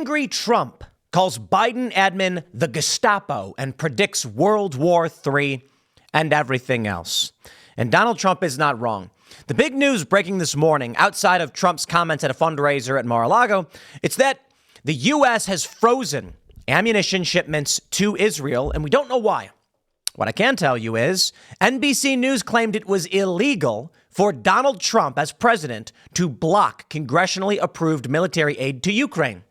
Angry Trump calls Biden admin the Gestapo and predicts World War III and everything else. And Donald Trump is not wrong. The big news breaking this morning, outside of Trump's comments at a fundraiser at Mar-a-Lago, it's that the U.S. has frozen ammunition shipments to Israel, and we don't know why. What I can tell you is NBC News claimed it was illegal for Donald Trump as president to block congressionally approved military aid to Ukraine.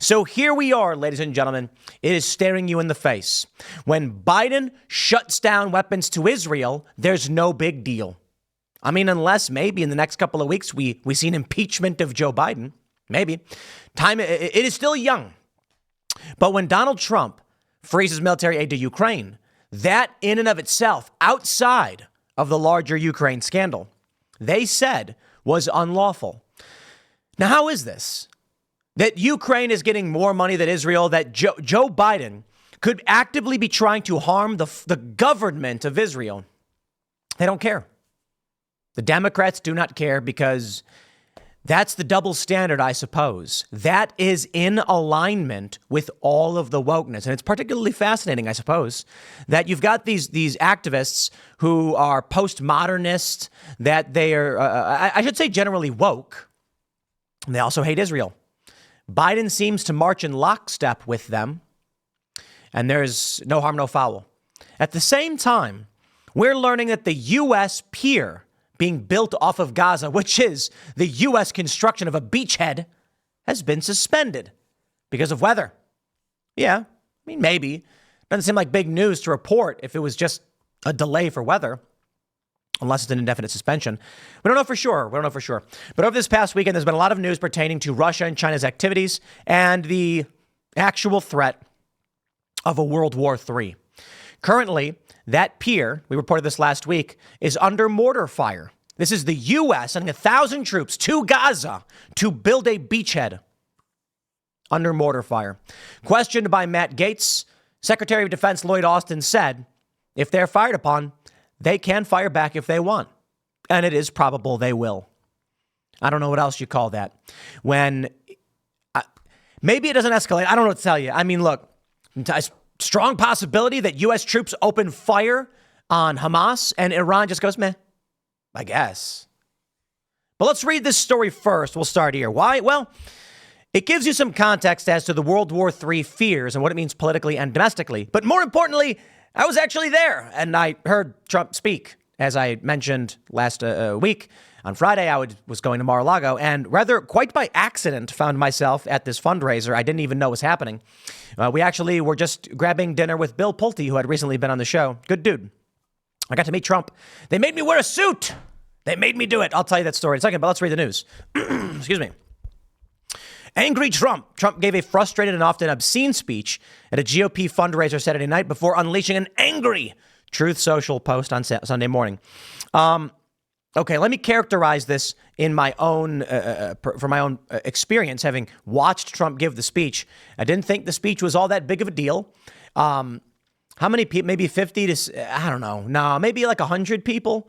So here we are, ladies and gentlemen. It is staring you in the face. When Biden shuts down weapons to Israel, there's no big deal. I mean, unless maybe in the next couple of weeks we see an impeachment of Joe Biden. Maybe. It is still young. But when Donald Trump freezes military aid to Ukraine, that in and of itself, outside of the larger Ukraine scandal, they said was unlawful. Now, how is this? That Ukraine is getting more money than Israel, that Joe Biden could actively be trying to harm the government of Israel. They don't care. The Democrats do not care because that's the double standard, I suppose. That is in alignment with all of the wokeness. And it's particularly fascinating, I suppose, that you've got these activists who are postmodernists, that they are, I should say, generally woke. They also hate Israel. Biden seems to march in lockstep with them. And there's no harm, no foul. At the same time, we're learning that the U.S. Pier being built off of Gaza, which is the U.S. construction of a beachhead, has been suspended because of weather. Yeah, I mean, maybe. Doesn't seem like big news to report if it was just a delay for weather, unless it's an indefinite suspension. We don't know for sure. But over this past weekend, there's been a lot of news pertaining to Russia and China's activities and the actual threat of a World War III. Currently, that pier, we reported this last week, is under mortar fire. This is the U.S. sending 1,000 troops to Gaza to build a beachhead under mortar fire. Questioned by Matt Gaetz, Secretary of Defense Lloyd Austin said, if they're fired upon, they can fire back if they want. And it is probable they will. I don't know what else you call that. Maybe it doesn't escalate. I don't know what to tell you. I mean, look, strong possibility that U.S. troops open fire on Hamas and Iran just goes, meh, I guess. But let's read this story first. We'll start here. Why? Well, it gives you some context as to the World War III fears and what it means politically and domestically. But more importantly, I was actually there and I heard Trump speak. As I mentioned last week, on Friday, I was going to Mar-a-Lago and rather quite by accident found myself at this fundraiser I didn't even know was happening. We actually were just grabbing dinner with Bill Pulte, who had recently been on the show. Good dude. I got to meet Trump. They made me wear a suit. They made me do it. I'll tell you that story in a second, but let's read the news. Excuse me. Angry Trump. Trump gave a frustrated and often obscene speech at a GOP fundraiser Saturday night before unleashing an angry Truth Social post on Sunday morning. Okay, let me characterize this in my own, from my own experience, having watched Trump give the speech. I didn't think the speech was all that big of a deal. How many people? Maybe 50 to, I don't know. No, maybe like 100 people.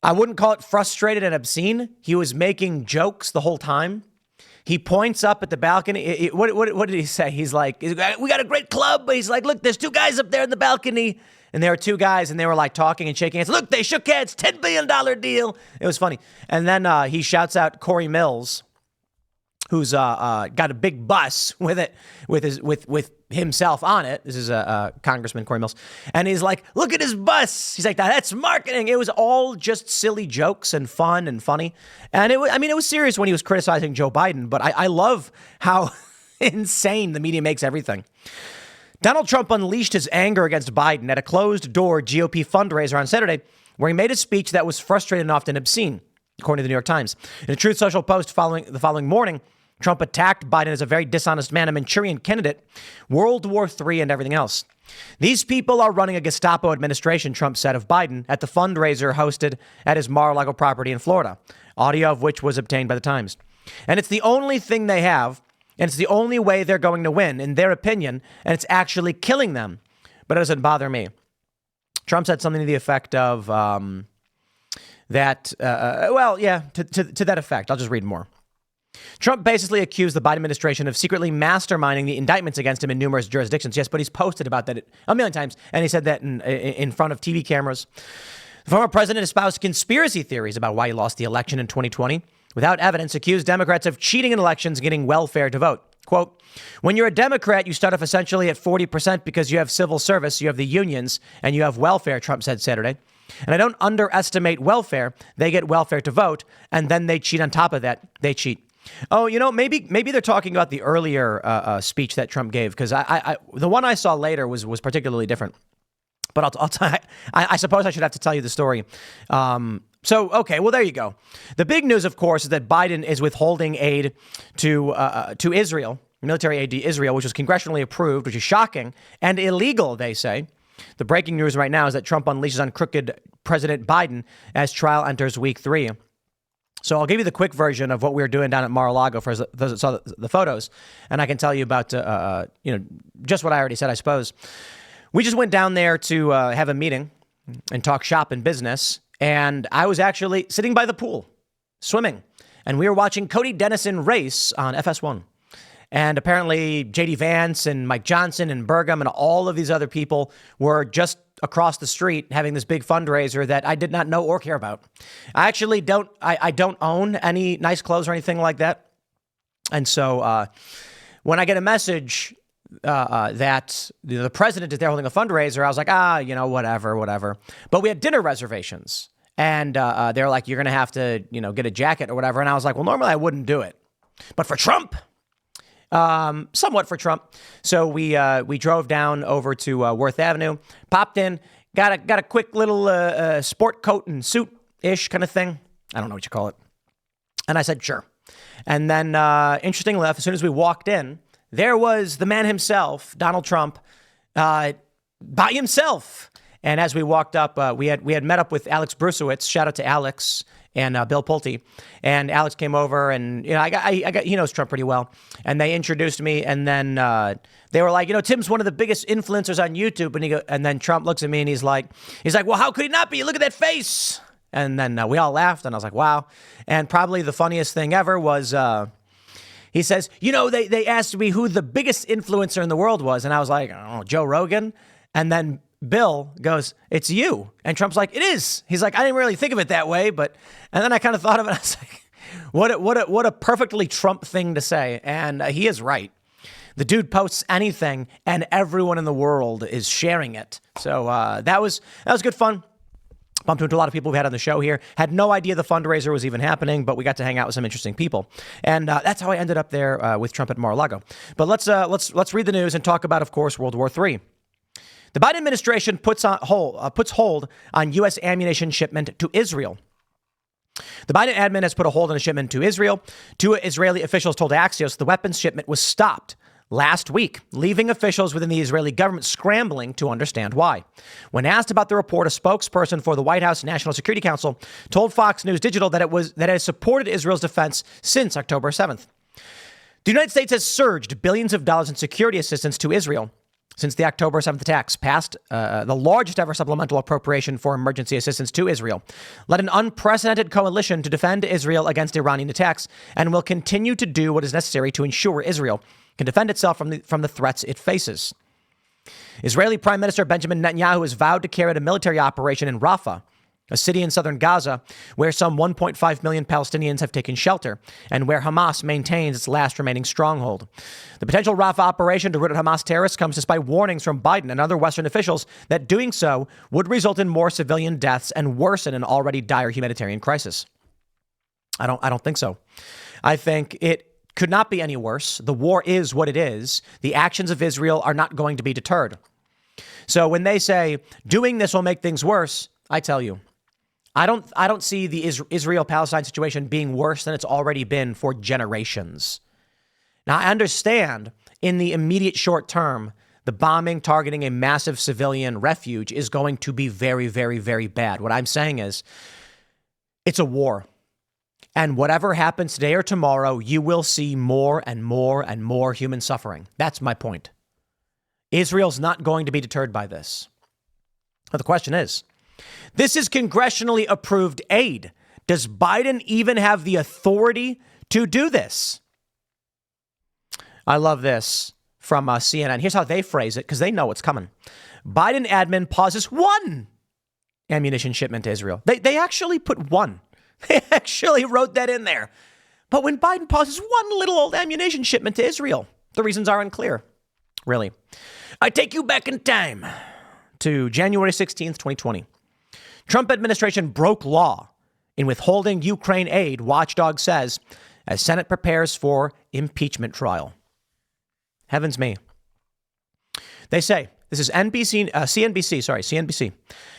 I wouldn't call it frustrated and obscene. He was making jokes the whole time. He points up at the balcony. What did he say? He's like, we got a great club. But he's like, look, there's two guys up there in the balcony. And there were two guys and they were like talking and shaking hands. Look, they shook hands, $10 billion deal. It was funny. And then he shouts out Corey Mills, who's got a big bus with himself on it. This is Congressman Corey Mills. And he's like, look at his bus. He's like, that's marketing. It was all just silly jokes and fun and funny. And it was serious when he was criticizing Joe Biden. But I love how insane the media makes everything. Donald Trump unleashed his anger against Biden at a closed-door GOP fundraiser on Saturday, where he made a speech that was frustrated and often obscene, according to the New York Times. In a Truth Social post the following morning, Trump attacked Biden as a very dishonest man, a Manchurian candidate, World War III, and everything else. These people are running a Gestapo administration, Trump said of Biden at the fundraiser hosted at his Mar-a-Lago property in Florida, audio of which was obtained by the Times. And it's the only thing they have. And it's the only way they're going to win, in their opinion, and it's actually killing them. But it doesn't bother me. Trump said something to the effect of to that effect. I'll just read more. Trump basically accused the Biden administration of secretly masterminding the indictments against him in numerous jurisdictions. Yes, but he's posted about that a million times, and he said that in front of TV cameras. The former president espoused conspiracy theories about why he lost the election in 2020. Without evidence, accused Democrats of cheating in elections and getting welfare to vote. Quote, when you're a Democrat, you start off essentially at 40% because you have civil service, you have the unions, and you have welfare, Trump said Saturday. And I don't underestimate welfare. They get welfare to vote, and then they cheat on top of that. They cheat. Oh, maybe they're talking about the earlier speech that Trump gave, because I the one I saw later was particularly different. But I suppose I should have to tell you the story. Okay, well, there you go. The big news, of course, is that Biden is withholding aid to Israel, military aid to Israel, which was congressionally approved, which is shocking and illegal, they say. The breaking news right now is that Trump unleashes on crooked President Biden as trial enters week 3. So I'll give you the quick version of what we were doing down at Mar-a-Lago for those that saw the photos, and I can tell you about just what I already said, I suppose. We just went down there to have a meeting and talk shop and business, and I was actually sitting by the pool, swimming, and we were watching Cody Dennison race on FS1. And apparently J.D. Vance and Mike Johnson and Burgum and all of these other people were just across the street having this big fundraiser that I did not know or care about. I actually don't own any nice clothes or anything like that. And so when I get a message that the president is there holding a fundraiser, I was like, whatever. But we had dinner reservations, and they're like, you're going to have to, get a jacket or whatever. And I was like, well, normally I wouldn't do it, but for Trump, somewhat for Trump. So we drove down over to Worth Avenue, popped in, got a quick little sport coat and suit-ish kind of thing. I don't know what you call it. And I said, sure. And then, interestingly enough, as soon as we walked in, there was the man himself, Donald Trump, by himself. And as we walked up, we had met up with Alex Brusewitz. Shout out to Alex and Bill Pulte. And Alex came over, and I got he knows Trump pretty well. And they introduced me, and then they were like, Tim's one of the biggest influencers on YouTube. And then Trump looks at me and he's like, well, how could he not be? Look at that face. And then we all laughed, and I was like, wow. And probably the funniest thing ever was he says, they asked me who the biggest influencer in the world was. And I was like, I don't know, Joe Rogan. And then Bill goes, it's you. And Trump's like, it is. He's like, I didn't really think of it that way. And then I kind of thought of it. I was like, what a perfectly Trump thing to say. And he is right. The dude posts anything and everyone in the world is sharing it. So that was good fun. Bumped into a lot of people we've had on the show here. Had no idea the fundraiser was even happening, but we got to hang out with some interesting people. And that's how I ended up there with Trump at Mar-a-Lago. But let's read the news and talk about, of course, World War III. The Biden administration puts hold on U.S. ammunition shipment to Israel. The Biden admin has put a hold on a shipment to Israel. 2 Israeli officials told Axios the weapons shipment was stopped last week, leaving officials within the Israeli government scrambling to understand why. When asked about the report, a spokesperson for the White House National Security Council told Fox News Digital that it has supported Israel's defense since October 7th. The United States has surged billions of dollars in security assistance to Israel since the October 7th attacks, passed the largest ever supplemental appropriation for emergency assistance to Israel, led an unprecedented coalition to defend Israel against Iranian attacks, and will continue to do what is necessary to ensure Israel can defend itself from the threats it faces. Israeli Prime Minister Benjamin Netanyahu has vowed to carry out a military operation in Rafah, a city in southern Gaza, where some 1.5 million Palestinians have taken shelter, and where Hamas maintains its last remaining stronghold. The potential Rafah operation to root out Hamas terrorists comes despite warnings from Biden and other Western officials that doing so would result in more civilian deaths and worsen an already dire humanitarian crisis. I don't think so. I think it could not be any worse. The war is what it is. The actions of Israel are not going to be deterred. So when they say doing this will make things worse, I tell you, I don't see the Israel-Palestine situation being worse than it's already been for generations. Now, I understand in the immediate short term, the bombing targeting a massive civilian refuge is going to be very, very, very bad. What I'm saying is it's a war. And whatever happens today or tomorrow, you will see more and more and more human suffering. That's my point. Israel's not going to be deterred by this. But the question is, this is congressionally approved aid. Does Biden even have the authority to do this. I love this from CNN. Here's how they phrase it, because they know what's coming. Biden admin pauses one ammunition shipment to Israel. They actually put one. They actually wrote that in there. But when Biden pauses one little old ammunition shipment to Israel, the reasons are unclear. Really. I take you back in time to January 16th, 2020. Trump administration broke law in withholding Ukraine aid, watchdog says, as Senate prepares for impeachment trial. Heavens me. They say, this is CNBC.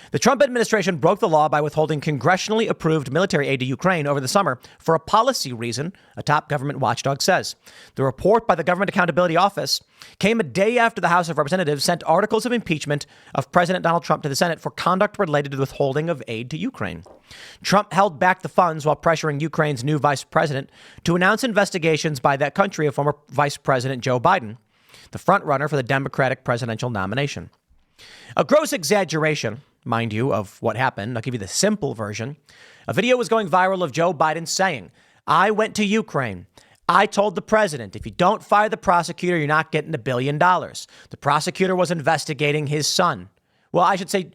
The Trump administration broke the law by withholding congressionally approved military aid to Ukraine over the summer for a policy reason, a top government watchdog says. The report by the Government Accountability Office came a day after the House of Representatives sent articles of impeachment of President Donald Trump to the Senate for conduct related to the withholding of aid to Ukraine. Trump held back the funds while pressuring Ukraine's new vice president to announce investigations by that country of former Vice President Joe Biden, the frontrunner for the Democratic presidential nomination. A gross exaggeration, mind you, of what happened. I'll give you the simple version. A video was going viral of Joe Biden saying, I went to Ukraine. I told the president, if you don't fire the prosecutor, you're not getting $1 billion. The prosecutor was investigating his son. Well, I should say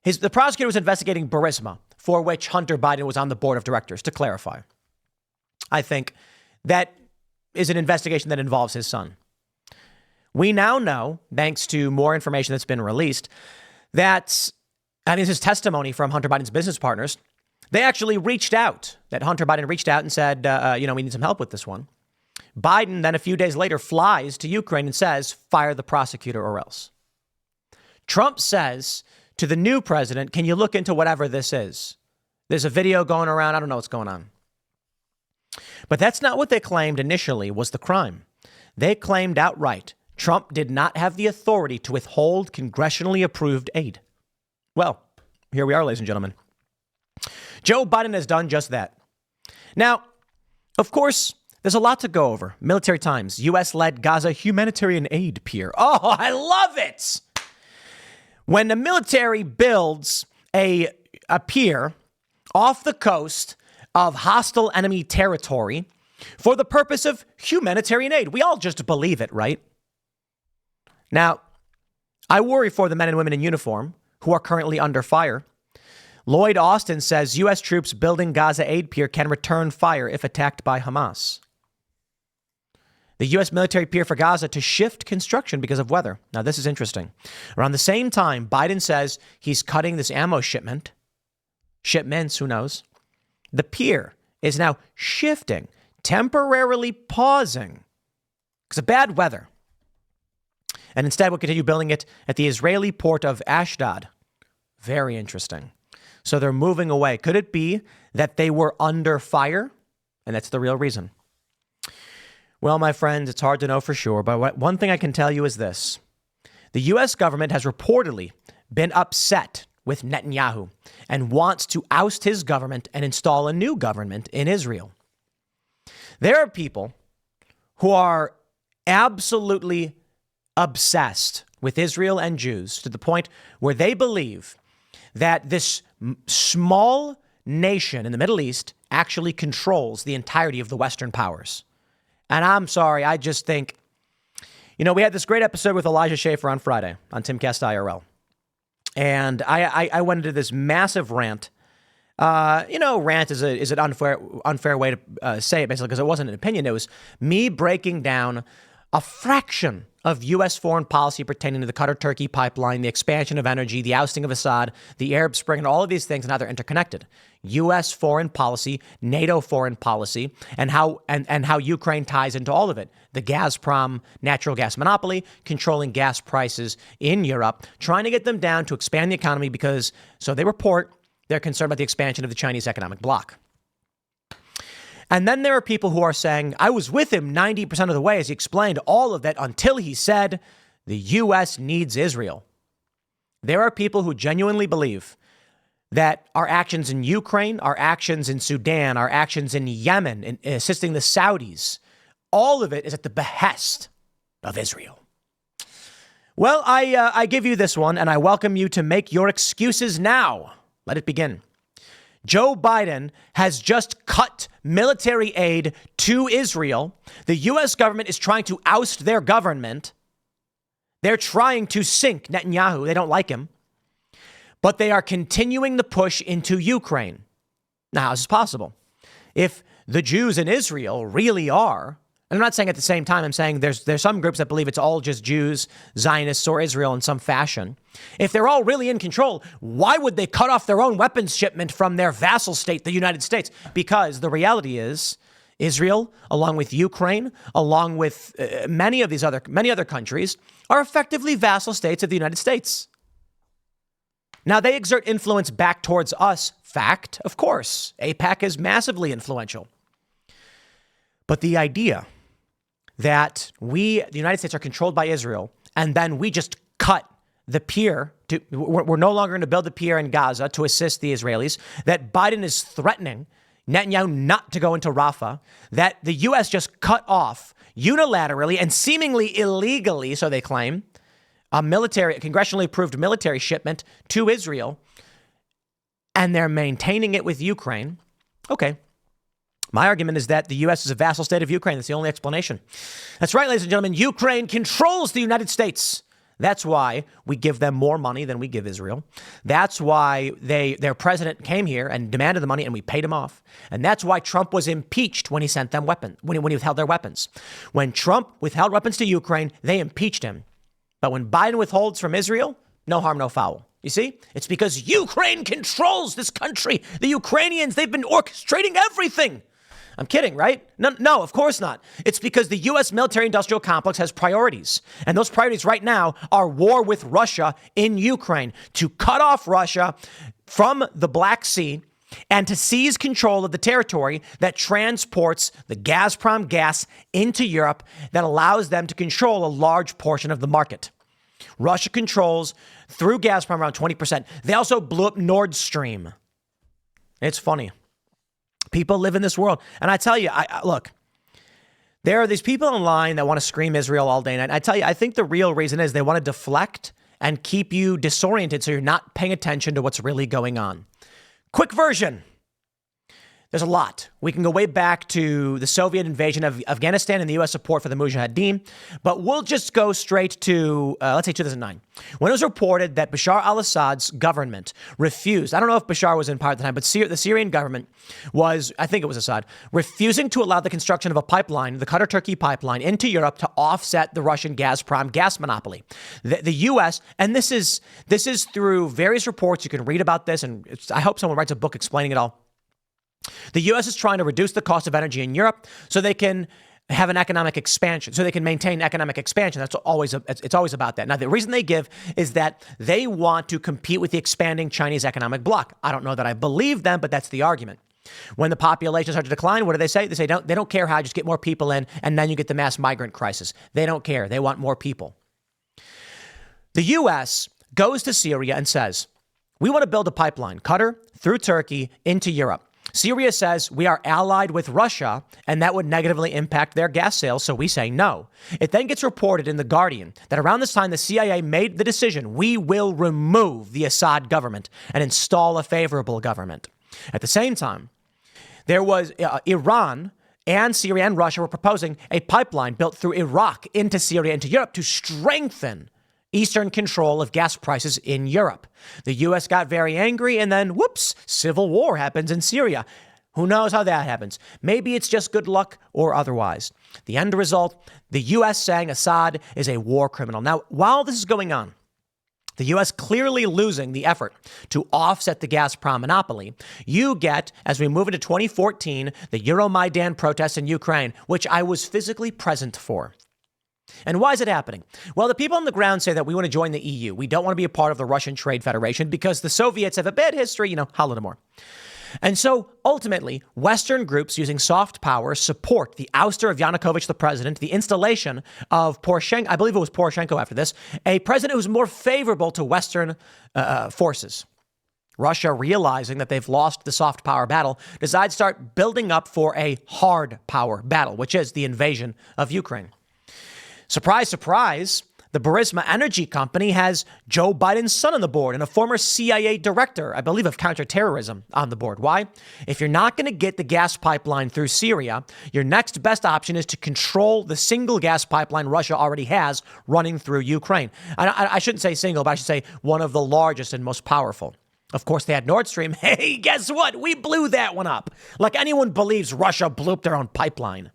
the prosecutor was investigating Burisma, for which Hunter Biden was on the board of directors, to clarify. I think that is an investigation that involves his son. We now know, thanks to more information that's been released, that, and this is testimony from Hunter Biden's business partners, they actually reached out, that Hunter Biden reached out and said, we need some help with this one. Biden then a few days later flies to Ukraine and says, fire the prosecutor or else. Trump says to the new president, can you look into whatever this is? There's a video going around. I don't know what's going on. But that's not what they claimed initially was the crime. They claimed outright Trump did not have the authority to withhold congressionally approved aid. Well, here we are, ladies and gentlemen. Joe Biden has done just that. Now, of course, there's a lot to go over. Military Times, US-led Gaza humanitarian aid pier. Oh, I love it. When the military builds a pier off the coast of hostile enemy territory for the purpose of humanitarian aid, we all just believe it, right? Now, I worry for the men and women in uniform who are currently under fire. Lloyd Austin says U.S. troops building Gaza aid pier can return fire if attacked by Hamas. The U.S. military pier for Gaza to shift construction because of weather. Now, this is interesting. Around the same time, Biden says he's cutting this ammo shipments, who knows? The pier is now shifting, temporarily pausing because of bad weather. And instead, we'll continue building it at the Israeli port of Ashdod. Very interesting. So they're moving away. Could it be that they were under fire? And that's the real reason. Well, my friends, it's hard to know for sure. But one thing I can tell you is this. The U.S. government has reportedly been upset with Netanyahu and wants to oust his government and install a new government in Israel. There are people who are absolutely obsessed with Israel and Jews to the point where they believe that this small nation in the Middle East actually controls the entirety of the Western powers. And I'm sorry, I just think, we had this great episode with Elijah Schaffer on Friday on Timcast IRL. And I went into this massive rant. Rant is an unfair way to say it, basically, because it wasn't an opinion. It was me breaking down a fraction of U.S. foreign policy pertaining to the Qatar-Turkey pipeline, the expansion of energy, the ousting of Assad, the Arab Spring, and all of these things and how they're interconnected. U.S. foreign policy, NATO foreign policy, and how Ukraine ties into all of it. The Gazprom natural gas monopoly, controlling gas prices in Europe, trying to get them down to expand the economy because, so they report, they're concerned about the expansion of the Chinese economic bloc. And then there are people who are saying, I was with him 90% of the way as he explained all of that until he said the U.S. needs Israel. There are people who genuinely believe that our actions in Ukraine, our actions in Sudan, our actions in Yemen, in assisting the Saudis, all of it is at the behest of Israel. Well, I give you this one and I welcome you to make your excuses now. Let it begin. Joe Biden has just cut military aid to Israel. The U.S. government is trying to oust their government. They're trying to sink Netanyahu. They don't like him. But they are continuing the push into Ukraine. Now, how is this possible? If the Jews in Israel really are, and I'm not saying at the same time, I'm saying there's some groups that believe it's all just Jews, Zionists, or Israel in some fashion. If they're all really in control, why would they cut off their own weapons shipment from their vassal state, the United States? Because the reality is Israel, along with Ukraine, along with many other countries, are effectively vassal states of the United States. Now, they exert influence back towards us. Fact, of course. AIPAC is massively influential. But the idea that we, the United States, are controlled by Israel, and then we just cut the pier, we're no longer going to build the pier in Gaza to assist the Israelis, that Biden is threatening Netanyahu not to go into Rafah, that the U.S. just cut off unilaterally and seemingly illegally, so they claim, a congressionally approved military shipment to Israel, and they're maintaining it with Ukraine. Okay. My argument is that the U.S. is a vassal state of Ukraine. That's the only explanation. That's right, ladies and gentlemen. Ukraine controls the United States. That's why we give them more money than we give Israel. That's why their president came here and demanded the money, and we paid him off. And that's why Trump was impeached when he sent them weapons, when he withheld their weapons. When Trump withheld weapons to Ukraine, they impeached him. But when Biden withholds from Israel, no harm, no foul. You see, it's because Ukraine controls this country. The Ukrainians, they've been orchestrating everything. I'm kidding, right? No, of course not. It's because the U.S. military-industrial complex has priorities. And those priorities right now are war with Russia in Ukraine, to cut off Russia from the Black Sea and to seize control of the territory that transports the Gazprom gas into Europe, that allows them to control a large portion of the market. Russia controls, through Gazprom, around 20%. They also blew up Nord Stream. It's funny. People live in this world. And I tell you, look, there are these people online that want to scream Israel all day. And I tell you, I think the real reason is they want to deflect and keep you disoriented so you're not paying attention to what's really going on. Quick version. There's a lot. We can go way back to the Soviet invasion of Afghanistan and the U.S. support for the Mujahideen, but we'll just go straight to, let's say 2009, when it was reported that Bashar al-Assad's government refused, I don't know if Bashar was in power at the time, but the Syrian government was, I think it was Assad, refusing to allow the construction of a pipeline, the Qatar-Turkey pipeline, into Europe to offset the Russian Gazprom gas monopoly. The U.S., and this is through various reports, you can read about this, and I hope someone writes a book explaining it all. The U.S. is trying to reduce the cost of energy in Europe so they can have an economic expansion, so they can maintain economic expansion. It's always about that. Now, the reason they give is that they want to compete with the expanding Chinese economic bloc. I don't know that I believe them, but that's the argument. When the population starts to decline, what do they say? They say they don't care how, just get more people in, and then you get the mass migrant crisis. They don't care. They want more people. The U.S. goes to Syria and says, we want to build a pipeline, Qatar through Turkey into Europe. Syria says we are allied with Russia, and that would negatively impact their gas sales, so we say no. It then gets reported in The Guardian that around this time, the CIA made the decision, we will remove the Assad government and install a favorable government. At the same time, there was Iran and Syria and Russia were proposing a pipeline built through Iraq into Syria, into Europe, to strengthen Eastern control of gas prices in Europe. The U.S. got very angry, and then, whoops, civil war happens in Syria. Who knows how that happens? Maybe it's just good luck or otherwise. The end result, the U.S. saying Assad is a war criminal. Now, while this is going on, the U.S. clearly losing the effort to offset the Gazprom monopoly, you get, as we move into 2014, the Euromaidan protests in Ukraine, which I was physically present for. And why is it happening? Well, the people on the ground say that we want to join the EU. We don't want to be a part of the Russian Trade Federation because the Soviets have a bad history, Holodomor. And so ultimately, Western groups using soft power support the ouster of Yanukovych, the president, the installation of Poroshenko, I believe it was Poroshenko after this, a president who's more favorable to Western forces. Russia, realizing that they've lost the soft power battle, decides to start building up for a hard power battle, which is the invasion of Ukraine. Surprise, surprise, The Burisma Energy Company has Joe Biden's son on the board and a former CIA director, I believe, of counterterrorism on the board. Why? If you're not going to get the gas pipeline through Syria, your next best option is to control the single gas pipeline Russia already has running through Ukraine. I shouldn't say single, but I should say one of the largest and most powerful. Of course, they had Nord Stream. Hey, guess what? We blew that one up. Like anyone believes Russia blew up their own pipeline.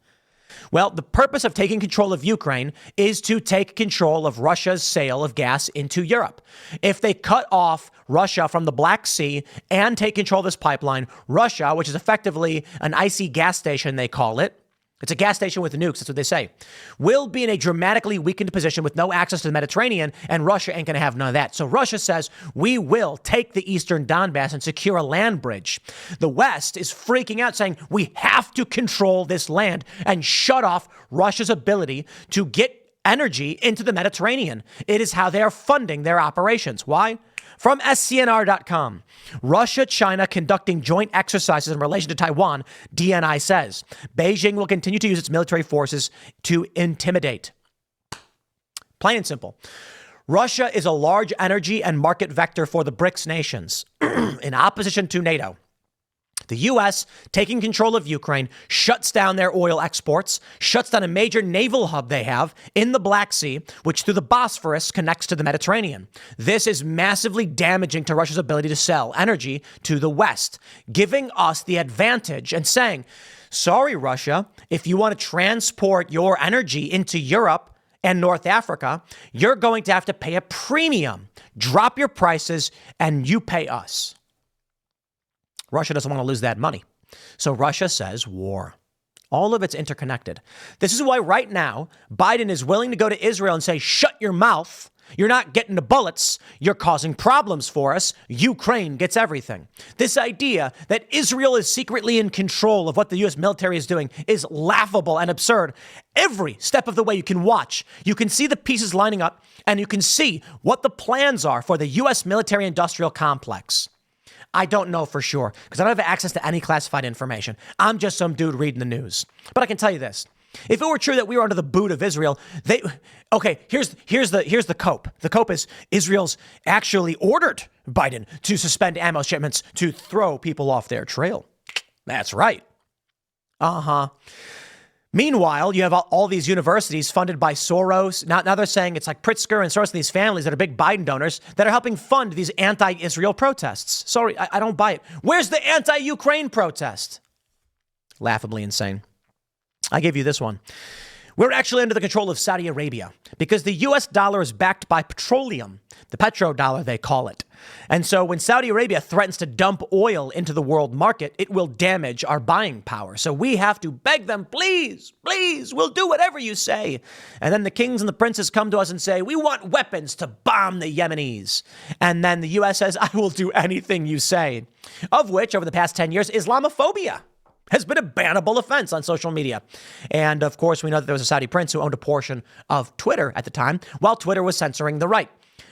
Well, the purpose of taking control of Ukraine is to take control of Russia's sale of gas into Europe. If they cut off Russia from the Black Sea and take control of this pipeline, Russia, which is effectively an icy gas station, they call it, it's a gas station with nukes, that's what they say, will be in a dramatically weakened position with no access to the Mediterranean, and Russia ain't going to have none of that. So Russia says, we will take the eastern Donbass and secure a land bridge. The West is freaking out, saying we have to control this land and shut off Russia's ability to get energy into the Mediterranean. It is how they're funding their operations. Why? From SCNR.com, Russia-China conducting joint exercises in relation to Taiwan, DNI says. Beijing will continue to use its military forces to intimidate. Plain and simple. Russia is a large energy and market vector for the BRICS nations in opposition to NATO. The U.S., taking control of Ukraine, shuts down their oil exports, shuts down a major naval hub they have in the Black Sea, which through the Bosphorus connects to the Mediterranean. This is massively damaging to Russia's ability to sell energy to the West, giving us the advantage and saying, sorry, Russia, if you want to transport your energy into Europe and North Africa, you're going to have to pay a premium. Drop your prices and you pay us. Russia doesn't want to lose that money. So Russia says war. All of it's interconnected. This is why right now, Biden is willing to go to Israel and say, shut your mouth. You're not getting the bullets. You're causing problems for us. Ukraine gets everything. This idea that Israel is secretly in control of what the U.S. military is doing is laughable and absurd. Every step of the way you can watch. You can see the pieces lining up and you can see what the plans are for the U.S. military industrial complex. I don't know for sure because I don't have access to any classified information. I'm just some dude reading the news. But I can tell you this. If it were true that we were under the boot of Israel, here's the cope. The cope is Israel's actually ordered Biden to suspend ammo shipments to throw people off their trail. That's right. Meanwhile, you have all these universities funded by Soros. Now they're saying it's like Pritzker and Soros and these families that are big Biden donors that are helping fund these anti-Israel protests. Sorry, I don't buy it. Where's the anti-Ukraine protest? Laughably insane. I give you this one. We're actually under the control of Saudi Arabia because the U.S. dollar is backed by petroleum, the petrodollar they call it. And so when Saudi Arabia threatens to dump oil into the world market, it will damage our buying power. So we have to beg them, please, we'll do whatever you say. And then the kings and the princes come to us and say, we want weapons to bomb the Yemenis. And then the U.S. says, I will do anything you say. Of which, over the past 10 years, Islamophobia has been a bannable offense on social media. And of course, we know that there was a Saudi prince who owned a portion of Twitter at the time, while Twitter was censoring the right.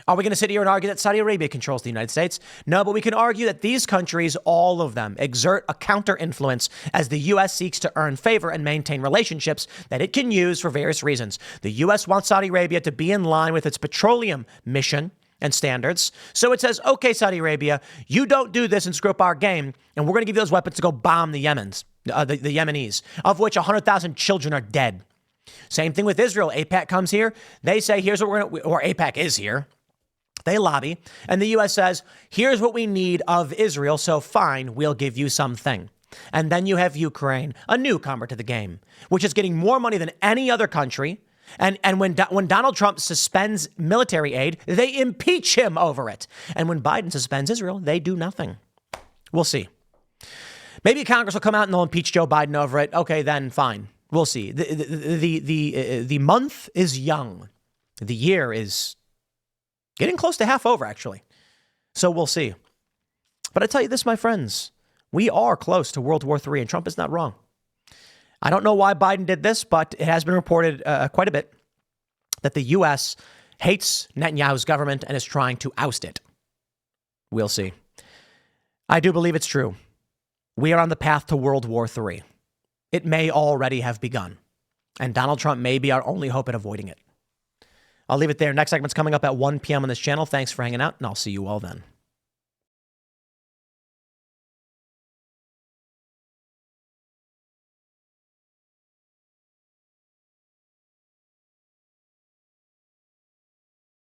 Are we going to sit here and argue that Saudi Arabia controls the United States? No, but we can argue that these countries, all of them, exert a counter-influence as the U.S. seeks to earn favor and maintain relationships that it can use for various reasons. The U.S. wants Saudi Arabia to be in line with its petroleum mission and standards. So it says, okay, Saudi Arabia, you don't do this and screw up our game, and we're going to give you those weapons to go bomb the Yemenis, of which 100,000 children are dead. Same thing with Israel. AIPAC comes here. They say, here's what we're going to, or AIPAC is here. They lobby, and the U.S. says, here's what we need of Israel, so fine, we'll give you something. And then you have Ukraine, a newcomer to the game, which is getting more money than any other country. And when Donald Trump suspends military aid, they impeach him over it. And when Biden suspends Israel, they do nothing. We'll see. Maybe Congress will come out and they'll impeach Joe Biden over it. Okay, then fine. We'll see. The month is young. The year is getting close to half over, actually. So we'll see. But I tell you this, my friends, we are close to World War III, and Trump is not wrong. I don't know why Biden did this, but it has been reported quite a bit that the U.S. hates Netanyahu's government and is trying to oust it. We'll see. I do believe it's true. We are on the path to World War III. It may already have begun, and Donald Trump may be our only hope at avoiding it. I'll leave it there. Next segment's coming up at 1 p.m. on this channel. Thanks for hanging out, and I'll see you all then.